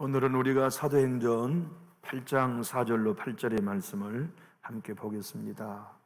오늘은 우리가 사도행전 8장 4절로 8절의 말씀을 함께 보겠습니다.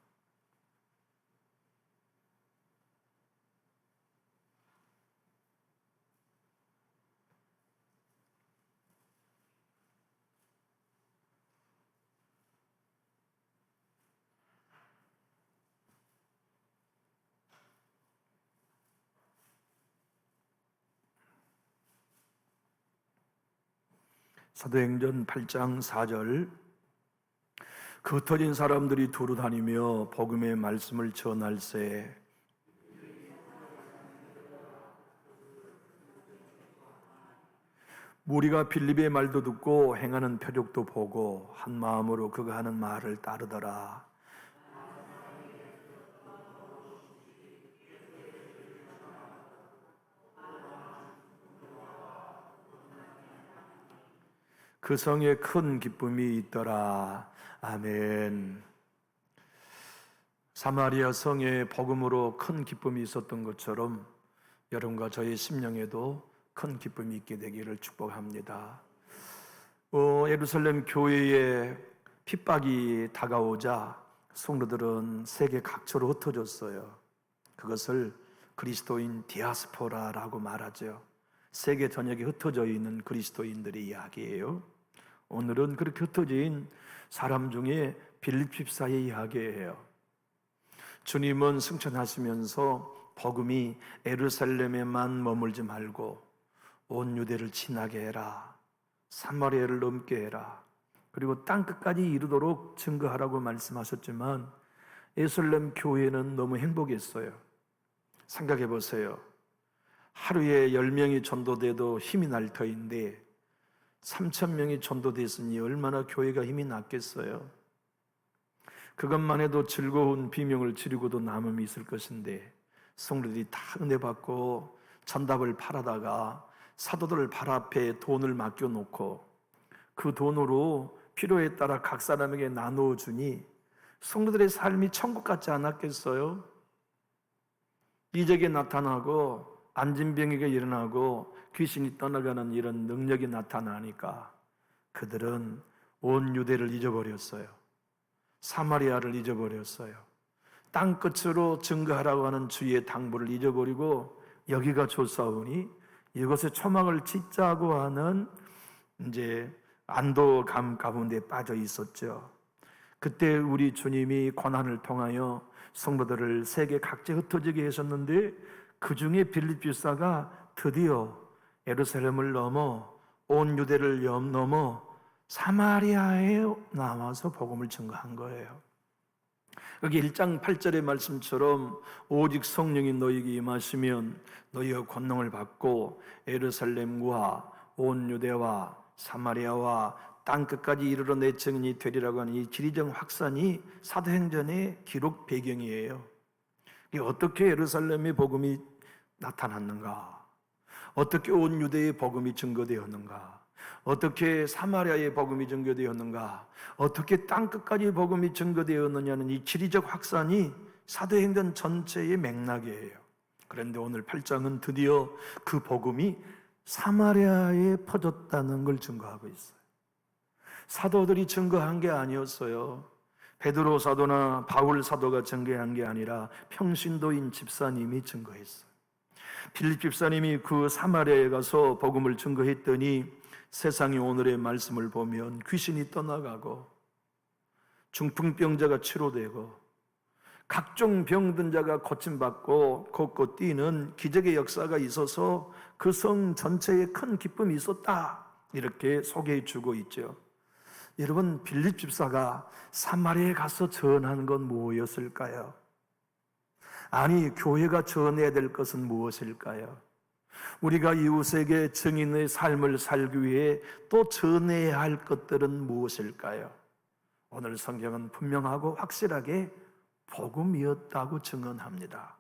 사도행전 8장 4절. 그 흩어진 사람들이 두루 다니며 복음의 말씀을 전할세. 무리가 빌립의 말도 듣고 행하는 표적도 보고 한 마음으로 그가 하는 말을 따르더라. 그 성에 큰 기쁨이 있더라. 아멘. 사마리아 성에 복음으로 큰 기쁨이 있었던 것처럼 여러분과 저의 심령에도 큰 기쁨이 있게 되기를 축복합니다. 예루살렘 교회에 핍박이 다가오자 성도들은 세계 각처로 흩어졌어요. 그것을 그리스도인 디아스포라라고 말하죠. 세계 전역에 흩어져 있는 그리스도인들의 이야기예요. 오늘은 그렇게 흩어진 사람 중에 빌립 집사의 이야기예요. 주님은 승천하시면서 복음이 예루살렘에만 머물지 말고 온 유대를 지나게 해라, 사마리아를 넘게 해라, 그리고 땅끝까지 이르도록 증거하라고 말씀하셨지만 예루살렘 교회는 너무 행복했어요. 생각해 보세요. 하루에 10명이 전도돼도 힘이 날 터인데 3,000명이 전도됐으니 얼마나 교회가 힘이 났겠어요. 그것만 해도 즐거운 비명을 지르고도 남음이 있을 것인데 성도들이 다 은혜 받고 전답을 팔아다가 사도들 발 앞에 돈을 맡겨놓고 그 돈으로 필요에 따라 각 사람에게 나누어 주니 성도들의 삶이 천국 같지 않았겠어요? 이적이 나타나고 안진병이가 일어나고 귀신이 떠나가는 이런 능력이 나타나니까 그들은 온 유대를 잊어버렸어요. 사마리아를 잊어버렸어요. 땅끝으로 증거하라고 하는 주의 당부를 잊어버리고 여기가 좋사오니 이것에 초막을 짓자고 하는 이제 안도감 가운데 빠져 있었죠. 그때 우리 주님이 고난을 통하여 성도들을 세계 각지에 흩어지게 하셨는데 그 중에 빌립 집사가 드디어 예루살렘을 넘어 온 유대를 넘어 사마리아에 나와서 복음을 증거한 거예요. 여기 1장 8절의 말씀처럼 오직 성령이 너희에게 임하시면 너희가 권능을 받고 예루살렘과 온 유대와 사마리아와 땅끝까지 이르러 내 증인이 되리라고 하는 이 지리적 확산이 사도행전의 기록 배경이에요. 이게 어떻게 예루살렘의 복음이 나타났는가? 어떻게 온 유대의 복음이 증거되었는가? 어떻게 사마리아의 복음이 증거되었는가? 어떻게 땅끝까지 복음이 증거되었느냐는 이 지리적 확산이 사도행전 전체의 맥락이에요. 그런데 오늘 8장은 드디어 그 복음이 사마리아에 퍼졌다는 걸 증거하고 있어요. 사도들이 증거한 게 아니었어요. 베드로 사도나 바울 사도가 증거한 게 아니라 평신도인 집사님이 증거했어요. 빌립 집사님이 그 사마리아에 가서 복음을 증거했더니 세상이 오늘의 말씀을 보면 귀신이 떠나가고 중풍병자가 치료되고 각종 병든 자가 고침받고 걷고 뛰는 기적의 역사가 있어서 그 성 전체에 큰 기쁨이 있었다, 이렇게 소개해 주고 있죠. 여러분, 빌립 집사가 사마리아에 가서 전한 건 무엇이었을까요? 아니, 교회가 전해야 될 것은 무엇일까요? 우리가 이웃에게 증인의 삶을 살기 위해 또 전해야 할 것들은 무엇일까요? 오늘 성경은 분명하고 확실하게 복음이었다고 증언합니다.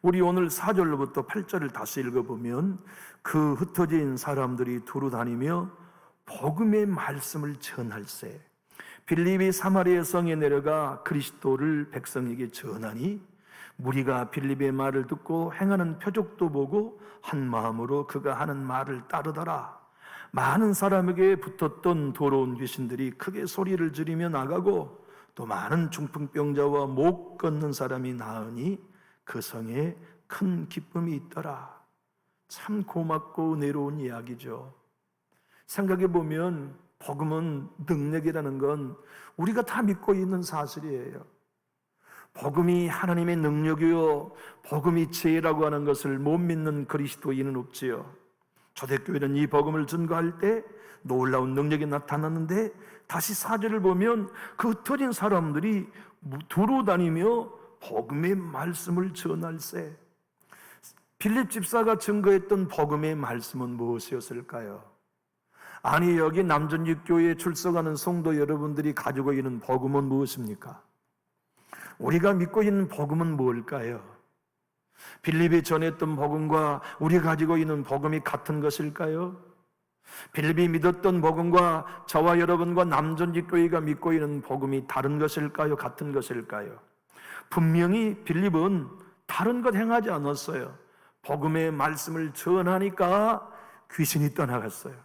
우리 오늘 4절로부터 8절을 다시 읽어보면 그 흩어진 사람들이 두루 다니며 복음의 말씀을 전할세. 빌립이 사마리아 성에 내려가 그리스도를 백성에게 전하니 무리가 빌립의 말을 듣고 행하는 표적도 보고 한 마음으로 그가 하는 말을 따르더라. 많은 사람에게 붙었던 더러운 귀신들이 크게 소리를 지르며 나가고 또 많은 중풍병자와 못 걷는 사람이 나으니 그 성에 큰 기쁨이 있더라. 참 고맙고 은혜로운 이야기죠. 생각해 보면 복음은 능력이라는 건 우리가 다 믿고 있는 사실이에요. 복음이 하나님의 능력이요 복음이 지혜라고 하는 것을 못 믿는 그리스도인은 없지요. 초대교회는 이 복음을 증거할 때 놀라운 능력이 나타났는데 다시 4절을 보면 그 흩어진 사람들이 두루 다니며 복음의 말씀을 전할세. 빌립 집사가 증거했던 복음의 말씀은 무엇이었을까요? 아니, 여기 남전육교회에 출석하는 성도 여러분들이 가지고 있는 복음은 무엇입니까? 우리가 믿고 있는 복음은 뭘까요? 빌립이 전했던 복음과 우리가 가지고 있는 복음이 같은 것일까요? 빌립이 믿었던 복음과 저와 여러분과 남전직교회가 믿고 있는 복음이 다른 것일까요? 같은 것일까요? 분명히 빌립은 다른 것 행하지 않았어요. 복음의 말씀을 전하니까 귀신이 떠나갔어요.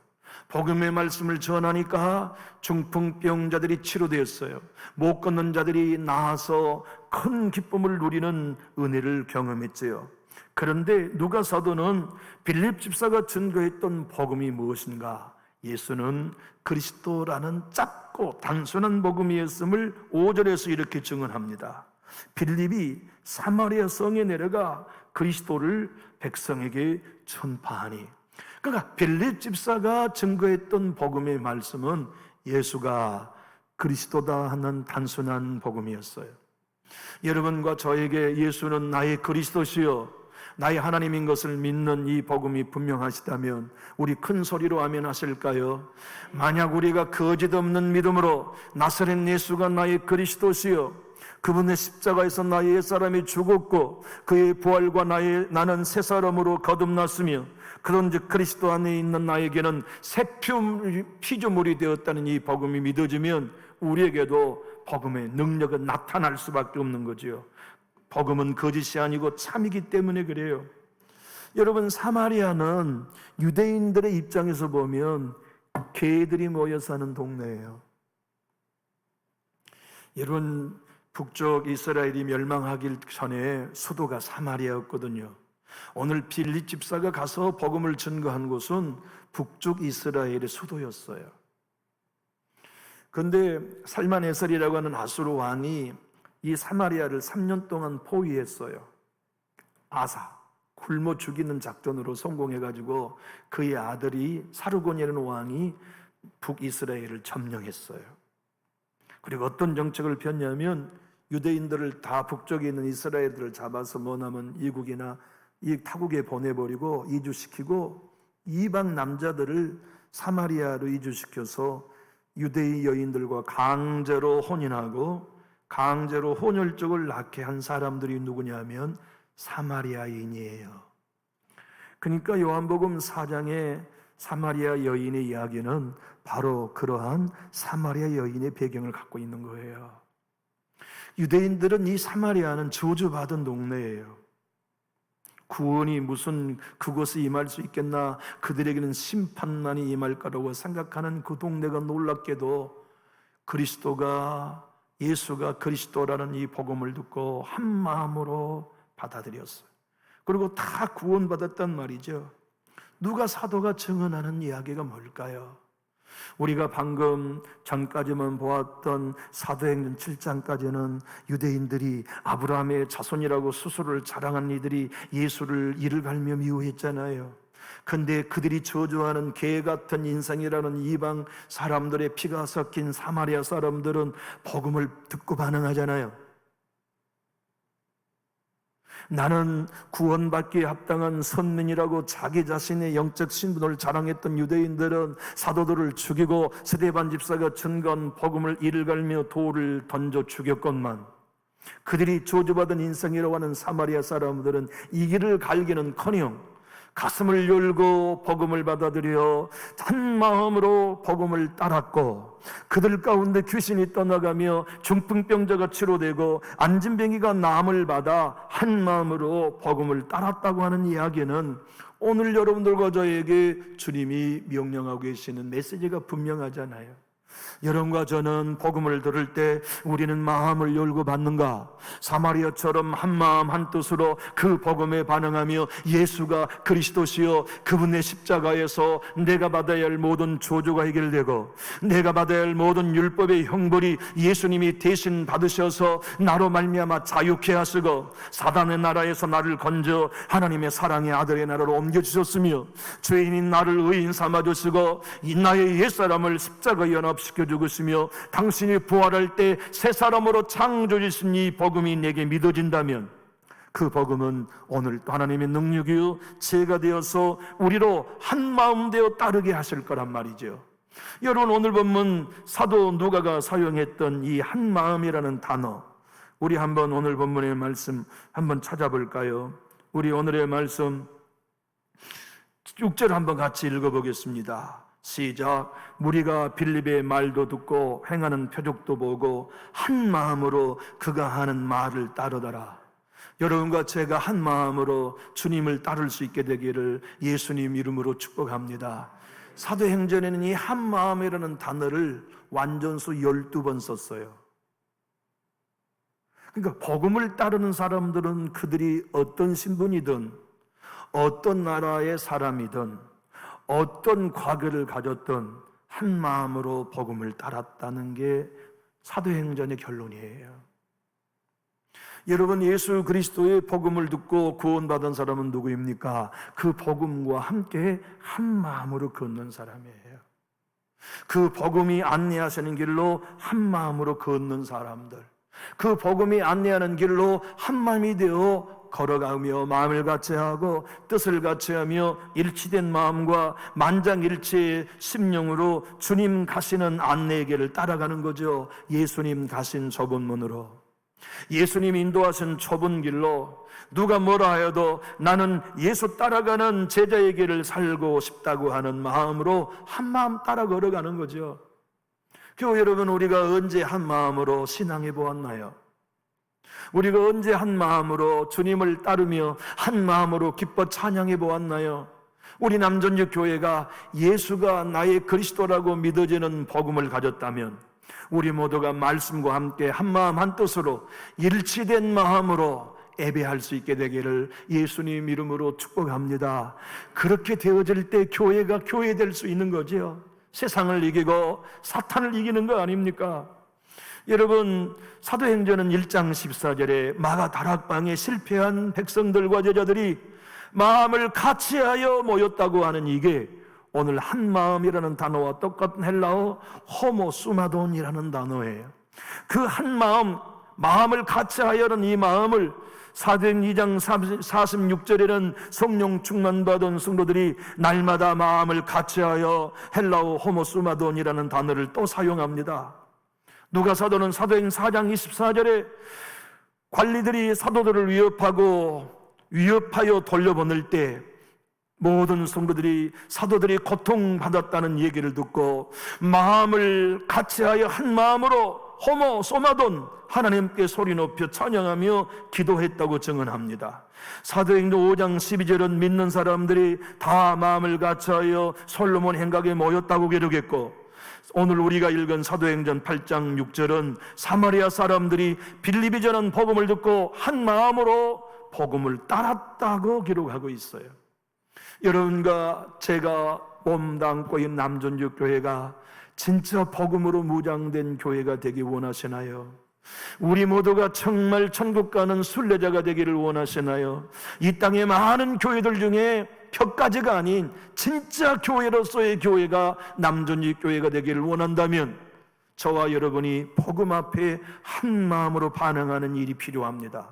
복음의 말씀을 전하니까 중풍병자들이 치료되었어요. 못 걷는 자들이 나아서 큰 기쁨을 누리는 은혜를 경험했지요. 그런데 누가 사도는 빌립 집사가 증거했던 복음이 무엇인가? 예수는 그리스도라는 짧고 단순한 복음이었음을 5절에서 이렇게 증언합니다. 빌립이 사마리아 성에 내려가 그리스도를 백성에게 전파하니, 그러니까 빌립 집사가 증거했던 복음의 말씀은 예수가 그리스도다 하는 단순한 복음이었어요. 여러분과 저에게 예수는 나의 그리스도시요 나의 하나님인 것을 믿는 이 복음이 분명하시다면 우리 큰 소리로 아멘 하실까요? 만약 우리가 거짓 없는 믿음으로 나사렛 예수가 나의 그리스도시요 그분의 십자가에서 나의 옛사람이 죽었고 그의 부활과 나는 새 사람으로 거듭났으며 그런즉 그리스도 안에 있는 나에게는 새 피조물이 되었다는 이 복음이 믿어지면 우리에게도 복음의 능력은 나타날 수밖에 없는 거지요. 복음은 거짓이 아니고 참이기 때문에 그래요. 여러분, 사마리아는 유대인들의 입장에서 보면 개들이 모여 사는 동네예요. 여러분, 북쪽 이스라엘이 멸망하기 전에 수도가 사마리아였거든요. 오늘 빌립 집사가 가서 복음을 증거한 곳은 북쪽 이스라엘의 수도였어요. 그런데 살만에설이라고 하는 아수르 왕이 이 사마리아를 3년 동안 포위했어요. 아사, 굶어 죽이는 작전으로 성공해가지고 그의 아들이 사르곤이라는 왕이 북이스라엘을 점령했어요. 그리고 어떤 정책을 폈냐면 유대인들을 다 북쪽에 있는 이스라엘들을 잡아서 머나먼 이국이나 이 타국에 보내버리고 이주시키고 이방 남자들을 사마리아로 이주시켜서 유대인 여인들과 강제로 혼인하고 강제로 혼혈족을 낳게 한 사람들이 누구냐면 사마리아인이에요. 그러니까 요한복음 4장의 사마리아 여인의 이야기는 바로 그러한 사마리아 여인의 배경을 갖고 있는 거예요. 유대인들은 이 사마리아는 저주받은 동네예요. 구원이 무슨 그곳에 임할 수 있겠나, 그들에게는 심판만이 임할 거라고 생각하는 그 동네가 놀랍게도 예수가 그리스도라는 이 복음을 듣고 한 마음으로 받아들였어요. 그리고 다 구원받았단 말이죠. 누가 사도가 증언하는 이야기가 뭘까요? 우리가 방금 전까지만 보았던 사도행전 7장까지는 유대인들이 아브라함의 자손이라고 스스로를 자랑한 이들이 예수를 이를 갈며 미워했잖아요. 근데 그들이 저주하는 개 같은 인생이라는 이방 사람들의 피가 섞인 사마리아 사람들은 복음을 듣고 반응하잖아요. 나는 구원받기에 합당한 선민이라고 자기 자신의 영적 신분을 자랑했던 유대인들은 사도들을 죽이고 스데반 집사가 증거한 복음을 이를 갈며 돌을 던져 죽였건만 그들이 저주받은 인생이라고 하는 사마리아 사람들은 이 길을 갈기는커녕 가슴을 열고 복음을 받아들여 한 마음으로 복음을 따랐고, 그들 가운데 귀신이 떠나가며 중풍병자가 치료되고 안진뱅이가 남을 받아 한 마음으로 복음을 따랐다고 하는 이야기는 오늘 여러분들과 저에게 주님이 명령하고 계시는 메시지가 분명하잖아요. 여러분과 저는 복음을 들을 때 우리는 마음을 열고 받는가? 사마리아처럼 한 마음 한 뜻으로 그 복음에 반응하며 예수가 그리스도시요 그분의 십자가에서 내가 받아야 할 모든 저주가 해결되고 내가 받아야 할 모든 율법의 형벌이 예수님이 대신 받으셔서 나로 말미암아 자유케 하시고 사단의 나라에서 나를 건져 하나님의 사랑의 아들의 나라로 옮겨주셨으며 죄인인 나를 의인 삼아주시고 나의 옛사람을 십자가에 연합시켜 죽으시며 당신이 부활할 때 새 사람으로 창조주신 이 복음이 내게 믿어진다면 그 복음은 오늘 또 하나님의 능력이요 지혜가 되어서 우리로 한 마음 되어 따르게 하실 거란 말이죠. 여러분, 오늘 본문 사도 누가가 사용했던 이 한 마음이라는 단어, 우리 한번 오늘 본문의 말씀 한번 찾아볼까요? 우리 오늘의 말씀 6절 한번 같이 읽어보겠습니다. 시작. 무리가 빌립의 말도 듣고 행하는 표적도 보고 한 마음으로 그가 하는 말을 따르더라. 여러분과 제가 한 마음으로 주님을 따를 수 있게 되기를 예수님 이름으로 축복합니다. 사도행전에는 이 한 마음이라는 단어를 완전수 12번 썼어요. 그러니까 복음을 따르는 사람들은 그들이 어떤 신분이든 어떤 나라의 사람이든 어떤 과거를 가졌던 한 마음으로 복음을 따랐다는 게 사도행전의 결론이에요. 여러분, 예수 그리스도의 복음을 듣고 구원받은 사람은 누구입니까? 그 복음과 함께 한 마음으로 걷는 사람이에요. 그 복음이 안내하시는 길로 한 마음으로 걷는 사람들, 그 복음이 안내하는 길로 한 마음이 되어 걸어가며 마음을 같이하고 뜻을 같이하며 일치된 마음과 만장일치의 심령으로 주님 가시는 안내의 길을 따라가는 거죠. 예수님 가신 좁은 문으로, 예수님 인도하신 좁은 길로 누가 뭐라 하여도 나는 예수 따라가는 제자의 길을 살고 싶다고 하는 마음으로 한 마음 따라 걸어가는 거죠. 교회 여러분, 우리가 언제 한 마음으로 신앙해 보았나요? 우리가 언제 한 마음으로 주님을 따르며 한 마음으로 기뻐 찬양해 보았나요? 우리 남전역 교회가 예수가 나의 그리스도라고 믿어지는 복음을 가졌다면 우리 모두가 말씀과 함께 한 마음 한 뜻으로 일치된 마음으로 예배할 수 있게 되기를 예수님 이름으로 축복합니다. 그렇게 되어질 때 교회가 교회될 수 있는 거죠. 세상을 이기고 사탄을 이기는 거 아닙니까? 여러분, 사도행전은 1장 14절에 마가 다락방에 실패한 백성들과 제자들이 마음을 같이하여 모였다고 하는 이게 오늘 한 마음이라는 단어와 똑같은 헬라어 호모수마돈이라는 단어예요. 그 한 마음, 마음을 같이하여는 이 마음을 사도행 2장 46절에는 성령 충만받은 성도들이 날마다 마음을 같이하여 헬라어 호모수마돈이라는 단어를 또 사용합니다. 누가 사도는 사도행 4장 24절에 관리들이 사도들을 위협하여 돌려보낼 때 모든 성도들이 사도들이 고통받았다는 얘기를 듣고 마음을 같이하여 한 마음으로 호모 소마돈 하나님께 소리 높여 찬양하며 기도했다고 증언합니다. 사도행전 5장 12절은 믿는 사람들이 다 마음을 같이하여 솔로몬 행각에 모였다고 기록했고, 오늘 우리가 읽은 사도행전 8장 6절은 사마리아 사람들이 빌립이 전한 복음을 듣고 한 마음으로 복음을 따랐다고 기록하고 있어요. 여러분과 제가 몸담고 있는 남전역 교회가 진짜 복음으로 무장된 교회가 되기 원하시나요? 우리 모두가 정말 천국 가는 순례자가 되기를 원하시나요? 이 땅의 많은 교회들 중에 벽가지가 아닌 진짜 교회로서의 교회가 남전역 교회가 되기를 원한다면 저와 여러분이 복음 앞에 한 마음으로 반응하는 일이 필요합니다.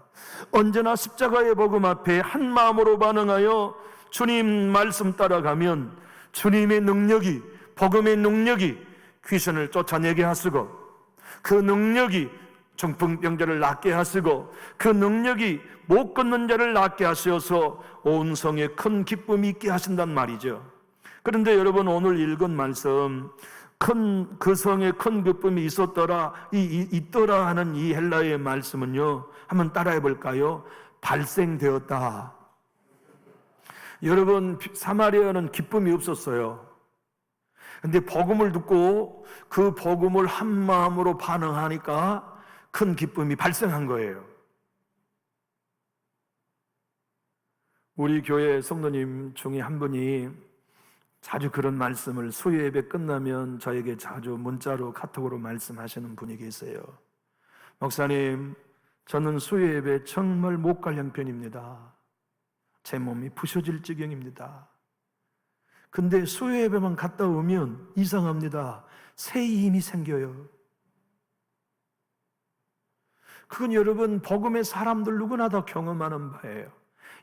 언제나 십자가의 복음 앞에 한 마음으로 반응하여 주님 말씀 따라가면 주님의 능력이, 복음의 능력이 귀신을 쫓아내게 하시고 그 능력이 중풍병자를 낫게 하시고 그 능력이 못 걷는 자를 낫게 하셔서 온 성에 큰 기쁨이 있게 하신단 말이죠. 그런데 여러분, 오늘 읽은 말씀, 그 성에 큰 기쁨이 있더라 하는 이 헬라어의 말씀은요, 한번 따라해 볼까요? 발생되었다. 여러분, 사마리아는 기쁨이 없었어요. 근데 복음을 듣고 그 복음을 한 마음으로 반응하니까 큰 기쁨이 발생한 거예요. 우리 교회 성도님 중에 한 분이 자주 그런 말씀을 수요 예배 끝나면 저에게 자주 문자로 카톡으로 말씀하시는 분이 계세요. 목사님, 저는 수요 예배 정말 못 갈 형편입니다. 제 몸이 부서질 지경입니다. 근데 수요 예배만 갔다 오면 이상합니다. 새 힘이 생겨요. 그건 여러분, 복음의 사람들 누구나 다 경험하는 바예요.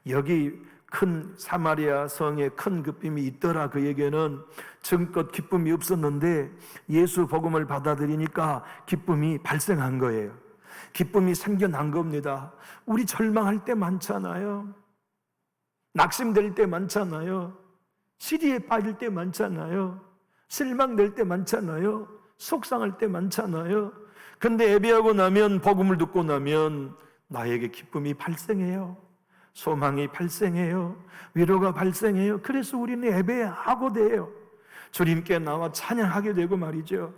여기 큰 사마리아 성에 큰 기쁨이 있더라, 그 얘기는 정껏 기쁨이 없었는데 예수 복음을 받아들이니까 기쁨이 발생한 거예요. 기쁨이 생겨난 겁니다. 우리 절망할 때 많잖아요. 낙심될 때 많잖아요. 시리에 빠질 때 많잖아요. 실망될 때 많잖아요. 속상할 때 많잖아요. 근데 예배하고 나면, 복음을 듣고 나면 나에게 기쁨이 발생해요. 소망이 발생해요. 위로가 발생해요. 그래서 우리는 예배하고 돼요. 주님께 나와 찬양하게 되고 말이죠.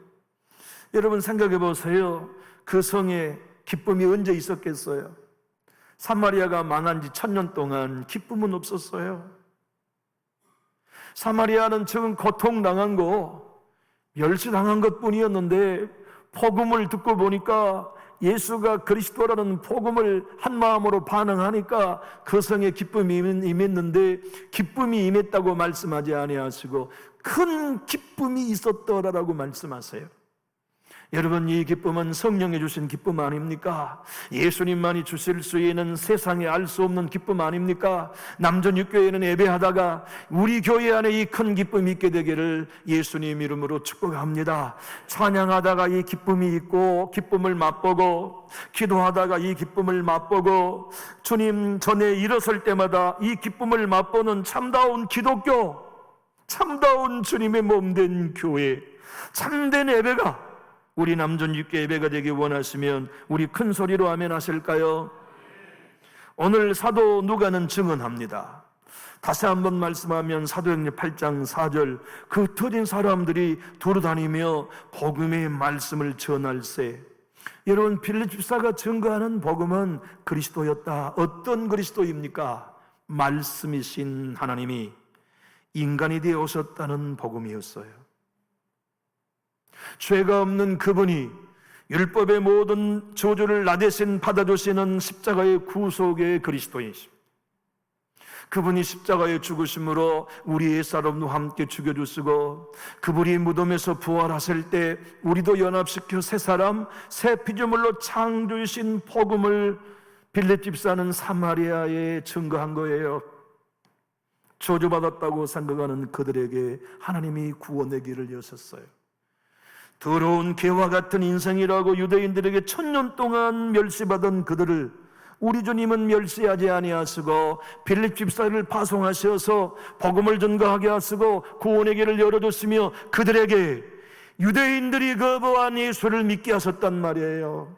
여러분, 생각해 보세요. 그 성에 기쁨이 언제 있었겠어요? 사마리아가 망한 지 1000년 동안 기쁨은 없었어요. 사마리아는 지금 고통당한 거, 멸시당한 것뿐이었는데 복음을 듣고 보니까 예수가 그리스도라는 복음을 한 마음으로 반응하니까 그 성에 기쁨이 임했는데, 기쁨이 임했다고 말씀하지 아니하시고 큰 기쁨이 있었더라라고 말씀하세요. 여러분, 이 기쁨은 성령이 주신 기쁨 아닙니까? 예수님만이 주실 수 있는 세상에 알 수 없는 기쁨 아닙니까? 남전육교회는 예배하다가 우리 교회 안에 이 큰 기쁨이 있게 되기를 예수님 이름으로 축복합니다. 찬양하다가 이 기쁨이 있고 기쁨을 맛보고, 기도하다가 이 기쁨을 맛보고, 주님 전에 일어설 때마다 이 기쁨을 맛보는 참다운 기독교, 참다운 주님의 몸된 교회, 참된 예배가 우리 남전육교 예배가 되기 원하시면 우리 큰 소리로 아멘 하실까요? 오늘 사도 누가는 증언합니다. 다시 한번 말씀하면 사도행전 8장 4절, 그 터진 사람들이 돌아다니며 복음의 말씀을 전할세. 여러분, 빌립 집사가 증거하는 복음은 그리스도였다. 어떤 그리스도입니까? 말씀이신 하나님이 인간이 되어 오셨다는 복음이었어요. 죄가 없는 그분이 율법의 모든 저주를 나 대신 받아주시는 십자가의 구속의 그리스도이십니다. 그분이 십자가에 죽으심으로 우리의 사람과 함께 죽여주시고, 그분이 무덤에서 부활하실 때 우리도 연합시켜 새 사람, 새 피조물로 창조이신 복음을 빌립 집사는 사마리아에 증거한 거예요. 저주받았다고 생각하는 그들에게 하나님이 구원의 길을 여셨어요. 더러운 개와 같은 인생이라고 유대인들에게 1000년 동안 멸시받은 그들을 우리 주님은 멸시하지 아니하시고 빌립 집사를 파송하셔서 복음을 전가하게 하시고 구원의 길을 열어줬으며 그들에게 유대인들이 거부한 예수를 믿게 하셨단 말이에요.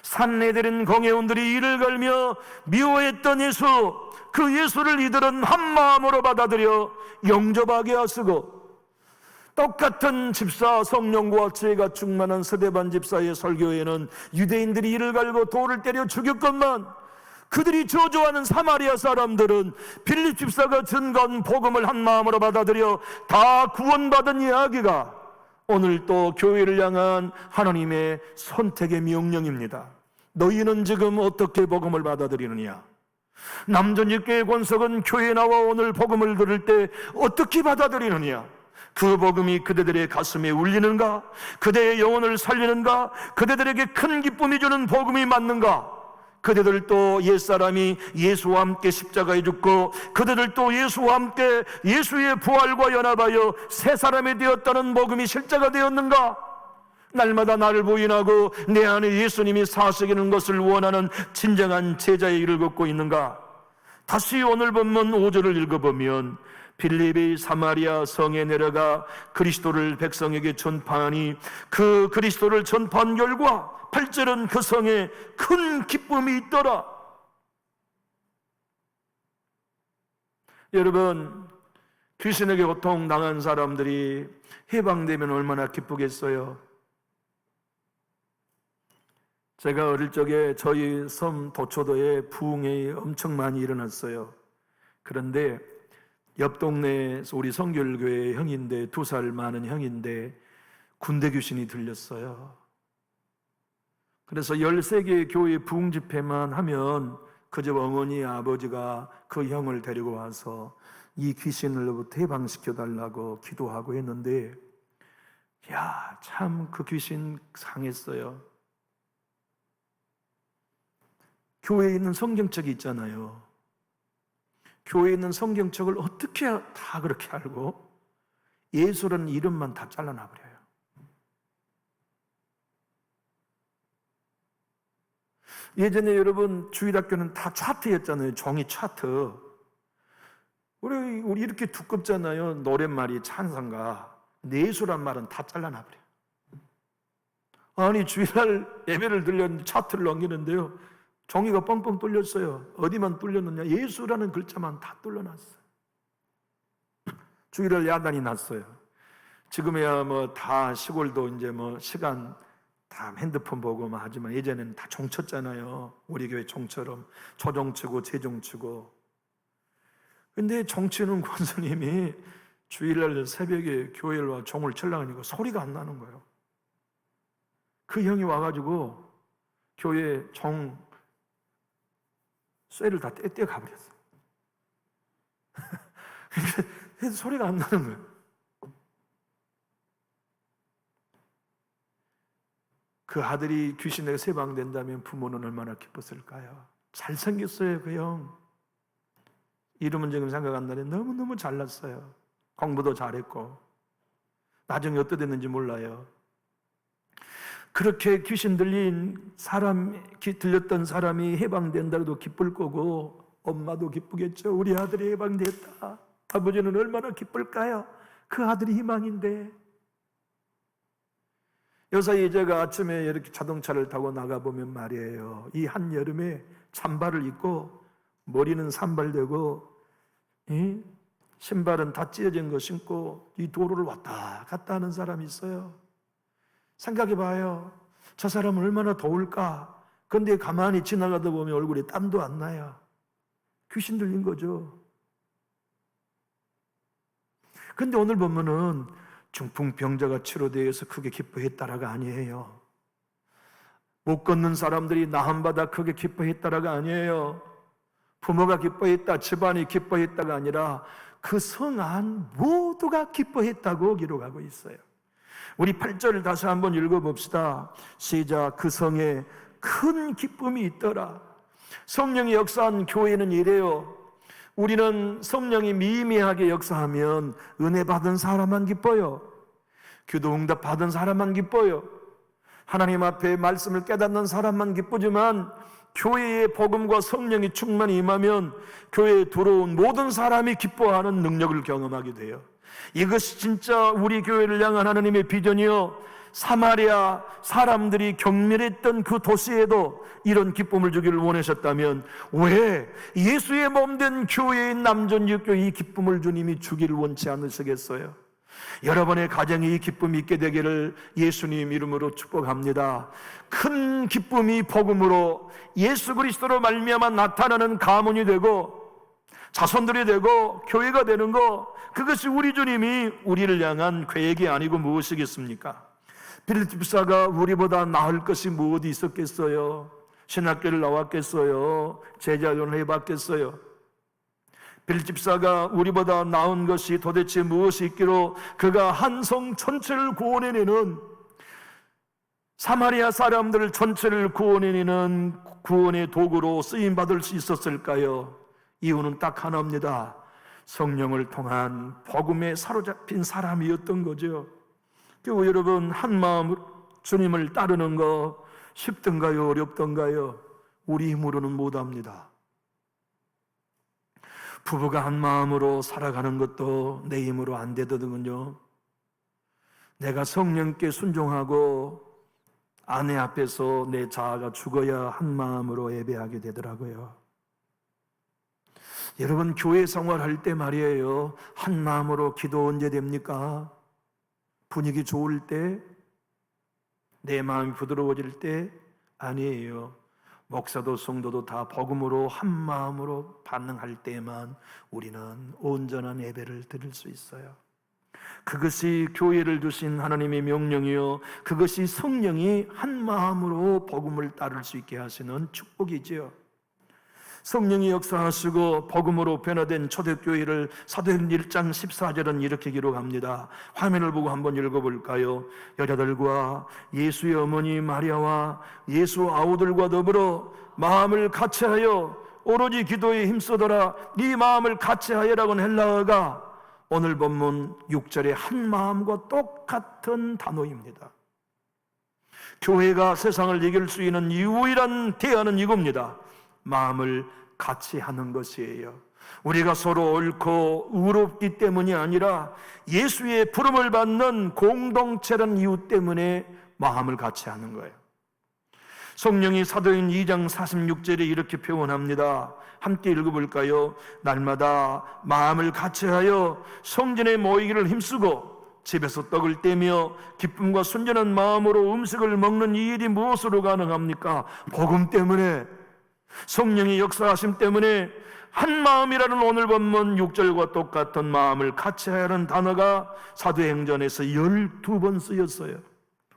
산헤드린 공회원들이 이를 걸며 미워했던 예수, 그 예수를 이들은 한 마음으로 받아들여 영접하게 하시고, 똑같은 집사 성령과 지혜가 충만한 스데반 집사의 설교에는 유대인들이 이를 갈고 돌을 때려 죽였건만, 그들이 저주하는 사마리아 사람들은 빌립 집사가 전가한 복음을 한 마음으로 받아들여 다 구원받은 이야기가 오늘 또 교회를 향한 하나님의 선택의 명령입니다. 너희는 지금 어떻게 복음을 받아들이느냐? 남전육교의 권석은 교회에 나와 오늘 복음을 들을 때 어떻게 받아들이느냐? 그 복음이 그대들의 가슴에 울리는가? 그대의 영혼을 살리는가? 그대들에게 큰 기쁨이 주는 복음이 맞는가? 그대들도 옛사람이 예수와 함께 십자가에 죽고 그대들도 예수와 함께 예수의 부활과 연합하여 새 사람이 되었다는 복음이 실제가 되었는가? 날마다 나를 부인하고 내 안에 예수님이 사시는 것을 원하는 진정한 제자의 길을 걷고 있는가? 다시 오늘 본문 5절을 읽어보면 빌립이 사마리아 성에 내려가 그리스도를 백성에게 전파하니 그 그리스도를 전파한 결과 8절은 그 성에 큰 기쁨이 있더라. 여러분, 귀신에게 고통당한 사람들이 해방되면 얼마나 기쁘겠어요? 제가 어릴 적에 저희 섬 도초도에 부흥이 엄청 많이 일어났어요. 그런데 옆 동네에서 우리 성결교회 형인데 2살 많은 형인데 군대 귀신이 들렸어요. 그래서 13개의 교회 부흥 집회만 하면 그 집 어머니 아버지가 그 형을 데리고 와서 이 귀신으로부터 해방시켜 달라고 기도하고 했는데 참 그 귀신 상했어요. 교회에 있는 성경책이 있잖아요. 교회에 있는 성경책을 어떻게 다 그렇게 알고 예수라는 이름만 다 잘라놔버려요. 예전에 여러분 주일학교는 다 차트였잖아요. 종이 차트. 우리 이렇게 두껍잖아요. 노랫말이 찬송가. 예수란 말은 다 잘라놔버려요. 아니 주일날 예배를 들렸는데 차트를 넘기는데요, 종이가 뻥뻥 뚫렸어요. 어디만 뚫렸느냐? 예수라는 글자만 다 뚫려놨어요. 주일날 야단이 났어요. 지금이야 뭐 다 시골도 이제 뭐 시간 다 핸드폰 보고 막 하지만 예전에는 다 종쳤잖아요. 우리 교회 종처럼 초종치고 재종치고. 근데 종치는 권사님이 주일날 새벽에 교회를 와 종을 치려고 하니까 소리가 안 나는 거예요. 그 형이 와가지고 교회 종 쇠를 다 떼어 가버렸어. 그래서 소리가 안 나는 거예요. 그 아들이 귀신에게 세방된다면 부모는 얼마나 기뻤을까요? 잘생겼어요, 그 형. 이름은 지금 생각 안 나는데 너무너무 잘났어요. 공부도 잘했고. 나중에 어떻게 됐는지 몰라요. 그렇게 귀신 들렸던 사람이 해방된다고 기쁠 거고, 엄마도 기쁘겠죠. 우리 아들이 해방됐다. 아버지는 얼마나 기쁠까요? 그 아들이 희망인데. 요사이 제가 아침에 이렇게 자동차를 타고 나가보면 말이에요, 이 한여름에 찬바를 입고 머리는 산발되고 신발은 다 찢어진 거 신고 이 도로를 왔다 갔다 하는 사람이 있어요. 생각해봐요. 저 사람은 얼마나 더울까? 근데 가만히 지나가다 보면 얼굴에 땀도 안 나요. 귀신 들린 거죠. 근데 오늘 보면은 중풍병자가 치료되어서 크게 기뻐했다라가 아니에요. 못 걷는 사람들이 나음받아 크게 기뻐했다라가 아니에요. 부모가 기뻐했다, 집안이 기뻐했다가 아니라 그 성 안 모두가 기뻐했다고 기록하고 있어요. 우리 8절을 다시 한번 읽어봅시다. 시작. 그 성에 큰 기쁨이 있더라. 성령이 역사한 교회는 이래요. 우리는 성령이 미미하게 역사하면 은혜 받은 사람만 기뻐요. 기도 응답 받은 사람만 기뻐요. 하나님 앞에 말씀을 깨닫는 사람만 기쁘지만 교회의 복음과 성령이 충만히 임하면 교회에 들어온 모든 사람이 기뻐하는 능력을 경험하게 돼요. 이것이 진짜 우리 교회를 향한 하나님의 비전이요, 사마리아 사람들이 경멸했던 그 도시에도 이런 기쁨을 주기를 원하셨다면 왜 예수의 몸된 교회인 남전육교에 이 기쁨을 주님이 주기를 원치 않으시겠어요? 여러분의 가정에 이 기쁨이 있게 되기를 예수님 이름으로 축복합니다. 큰 기쁨이 복음으로 예수 그리스도로 말미암아 나타나는 가문이 되고 자손들이 되고 교회가 되는 것, 그것이 우리 주님이 우리를 향한 계획이 아니고 무엇이겠습니까? 빌립 집사가 우리보다 나을 것이 무엇이 있었겠어요? 신학교를 나왔겠어요? 제자훈련을 해봤겠어요? 빌립 집사가 우리보다 나은 것이 도대체 무엇이 있기로 그가 한 성 전체를 구원해내는, 사마리아 사람들 전체를 구원해내는 구원의 도구로 쓰임받을 수 있었을까요? 이유는 딱 하나입니다. 성령을 통한 복음에 사로잡힌 사람이었던 거죠. 교우 여러분, 한 마음으로 주님을 따르는 거 쉽던가요? 어렵던가요? 우리 힘으로는 못합니다. 부부가 한 마음으로 살아가는 것도 내 힘으로 안 되거든요. 내가 성령께 순종하고 아내 앞에서 내 자아가 죽어야 한 마음으로 예배하게 되더라고요. 여러분, 교회 생활할 때 말이에요, 한 마음으로 기도 언제 됩니까? 분위기 좋을 때? 내 마음이 부드러워질 때? 아니에요. 목사도 성도도 다 복음으로 한 마음으로 반응할 때만 우리는 온전한 예배를 드릴 수 있어요. 그것이 교회를 주신 하나님의 명령이요, 그것이 성령이 한 마음으로 복음을 따를 수 있게 하시는 축복이지요. 성령이 역사하시고 복음으로 변화된 초대교회를 사도행전 1장 14절은 이렇게 기록합니다. 화면을 보고 한번 읽어볼까요? 여자들과 예수의 어머니 마리아와 예수 아우들과 더불어 마음을 같이하여 오로지 기도에 힘쓰더라. 네 마음을 같이하여라고는 헬라어가 오늘 본문 6절의 한 마음과 똑같은 단어입니다. 교회가 세상을 이길 수 있는 유일한 대안은 이겁니다. 마음을 같이 하는 것이에요. 우리가 서로 옳고 의롭기 때문이 아니라 예수의 부름을 받는 공동체라는 이유 때문에 마음을 같이 하는 거예요. 성령이 사도행 2장 46절에 이렇게 표현합니다. 함께 읽어볼까요? 날마다 마음을 같이하여 성전에 모이기를 힘쓰고 집에서 떡을 떼며 기쁨과 순전한 마음으로 음식을 먹는 이 일이 무엇으로 가능합니까? 복음 때문에, 성령의 역사하심 때문에. 한 마음이라는 오늘 본문 6절과 똑같은 마음을 같이하라는 단어가 사도행전에서 12번 쓰였어요.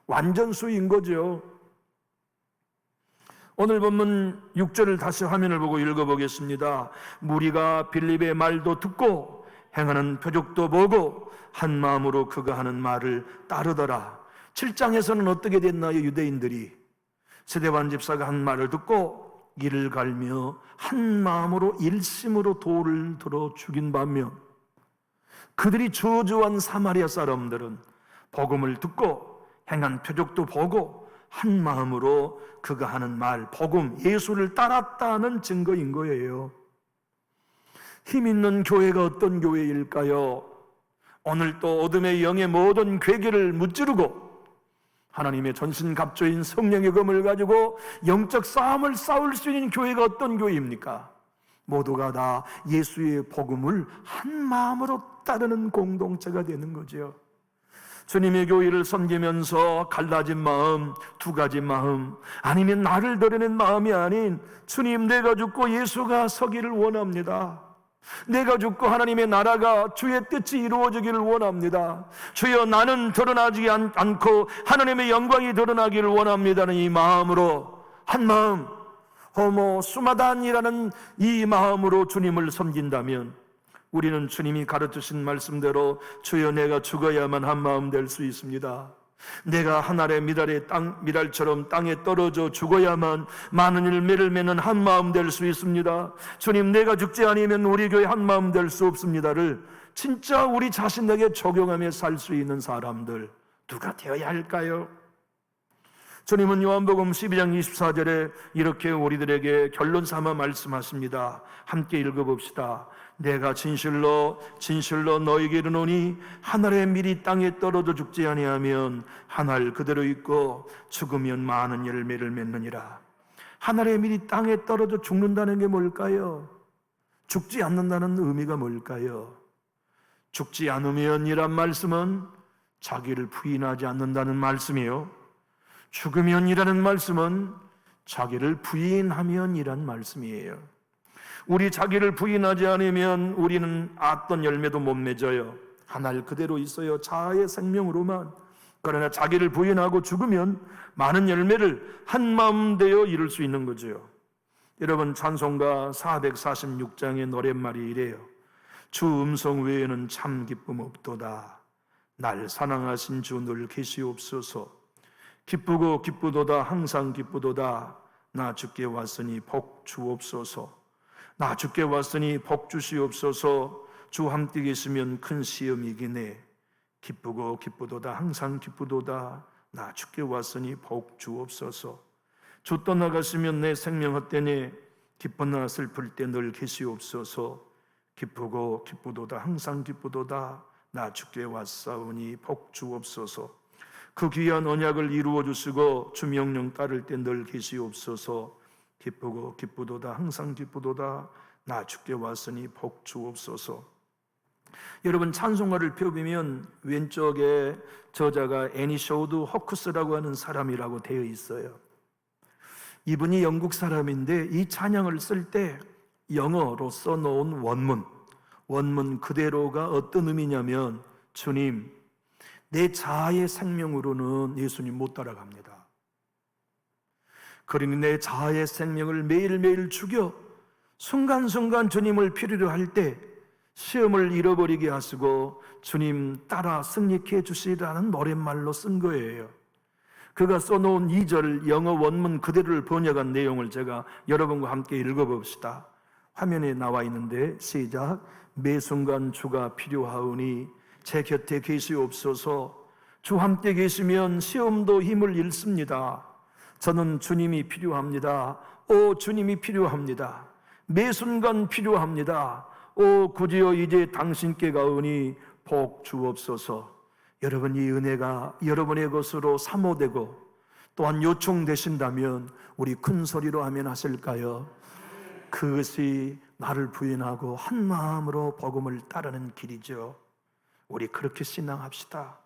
완전수인 거죠. 오늘 본문 6절을 다시 화면을 보고 읽어보겠습니다. 무리가 빌립의 말도 듣고 행하는 표적도 보고 한 마음으로 그가 하는 말을 따르더라. 7장에서는 어떻게 됐나요? 유대인들이 스데반 집사가 한 말을 듣고 이를 갈며 한 마음으로 일심으로 돌을 들어 죽인 반면 그들이 저주한 사마리아 사람들은 복음을 듣고 행한 표적도 보고 한 마음으로 그가 하는 말, 복음, 예수를 따랐다는 증거인 거예요. 힘 있는 교회가 어떤 교회일까요? 오늘 또 어둠의 영의 모든 괴계를 무찌르고 하나님의 전신갑주인 성령의 검을 가지고 영적 싸움을 싸울 수 있는 교회가 어떤 교회입니까? 모두가 다 예수의 복음을 한 마음으로 따르는 공동체가 되는 거죠. 주님의 교회를 섬기면서 갈라진 마음, 두 가지 마음, 아니면 나를 드러낸 마음이 아닌 주님, 내가 죽고 예수가 서기를 원합니다. 내가 죽고 하나님의 나라가 주의 뜻이 이루어지기를 원합니다. 주여, 나는 드러나지 않고 하나님의 영광이 드러나기를 원합니다는 이 마음으로, 한 마음, 호모 수마단이라는 이 마음으로 주님을 섬긴다면 우리는 주님이 가르치신 말씀대로 주여, 내가 죽어야만 한 마음 될 수 있습니다. 내가 한 알의 미랄처럼 땅에 떨어져 죽어야만 많은 열매를 맺는 한 마음 될 수 있습니다. 주님, 내가 죽지 않으면 우리 교회 한 마음 될 수 없습니다를 진짜 우리 자신에게 적용하며 살 수 있는 사람들 누가 되어야 할까요? 주님은 요한복음 12장 24절에 이렇게 우리들에게 결론 삼아 말씀하십니다. 함께 읽어봅시다. 내가 진실로 진실로 너희에게 이르노니 한 알의 밀이 땅에 떨어져 죽지 아니하면 한 알 그대로 있고 죽으면 많은 열매를 맺느니라. 한 알의 밀이 땅에 떨어져 죽는다는 게 뭘까요? 죽지 않는다는 의미가 뭘까요? 죽지 않으면이란 말씀은 자기를 부인하지 않는다는 말씀이요, 죽으면이라는 말씀은 자기를 부인하면이란 말씀이에요. 우리 자기를 부인하지 않으면 우리는 어떤 열매도 못 맺어요. 한 알 그대로 있어요, 자아의 생명으로만. 그러나 자기를 부인하고 죽으면 많은 열매를 한마음 되어 이룰 수 있는 거죠. 여러분, 찬송가 446장의 노랫말이 이래요. 주 음성 외에는 참 기쁨 없도다. 날 사랑하신 주 늘 계시옵소서. 기쁘고 기쁘도다 항상 기쁘도다. 나 주께 왔으니 복 주옵소서. 나 주께 왔으니 복 주시옵소서. 주 함께 계시면 큰 시험이기네. 기쁘고 기쁘도다 항상 기쁘도다. 나 주께 왔으니 복 주옵소서. 주 떠나가시면 내 생명 헛되니 기쁘나 슬플 때 늘 계시옵소서. 기쁘고 기쁘도다 항상 기쁘도다 나 주께 왔사오니 복 주옵소서. 그 귀한 언약을 이루어 주시고 주 명령 따를 때 늘 계시옵소서. 기쁘고 기쁘도다 항상 기쁘도다 나 주께 왔으니 복 주옵소서. 여러분, 찬송가를 펴보면 왼쪽에 저자가 애니쇼드 호크스라고 하는 사람이라고 되어 있어요. 이분이 영국 사람인데 이 찬양을 쓸 때 영어로 써놓은 원문 그대로가 어떤 의미냐면, 주님, 내 자아의 생명으로는 예수님 못 따라갑니다. 그러니 내 자아의 생명을 매일매일 죽여 순간순간 주님을 필요로 할 때 시험을 잃어버리게 하시고 주님 따라 승리케 해주시라는 노랫말로 쓴 거예요. 그가 써놓은 2절 영어 원문 그대로를 번역한 내용을 제가 여러분과 함께 읽어봅시다. 화면에 나와 있는데 시작. 매 순간 주가 필요하오니 제 곁에 계시옵소서. 주 함께 계시면 시험도 힘을 잃습니다. 저는 주님이 필요합니다. 오, 주님이 필요합니다. 매 순간 필요합니다. 오, 구주여 이제 당신께 가오니 복 주옵소서. 여러분, 이 은혜가 여러분의 것으로 사모되고 또한 요청되신다면 우리 큰 소리로 아멘 하실까요? 그것이 나를 부인하고 한 마음으로 복음을 따르는 길이죠. 우리 그렇게 신앙합시다.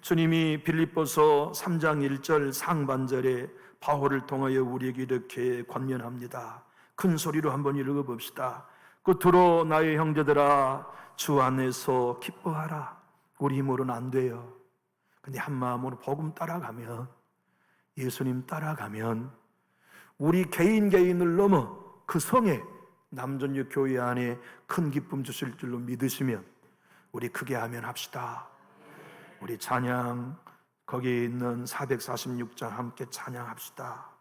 주님이 빌립보서 3장 1절 상반절에 바울을 통하여 우리에게 이렇게 권면합니다. 큰 소리로 한번 읽어봅시다. 끝으로 나의 형제들아, 주 안에서 기뻐하라. 우리 힘으로는 안 돼요. 근데 한 마음으로 복음 따라가면, 예수님 따라가면 우리 개인을 넘어 그 성에 남전역 교회 안에 큰 기쁨 주실 줄로 믿으시면 우리 크게 아멘 합시다. 우리 찬양, 거기에 있는 446장 함께 찬양합시다.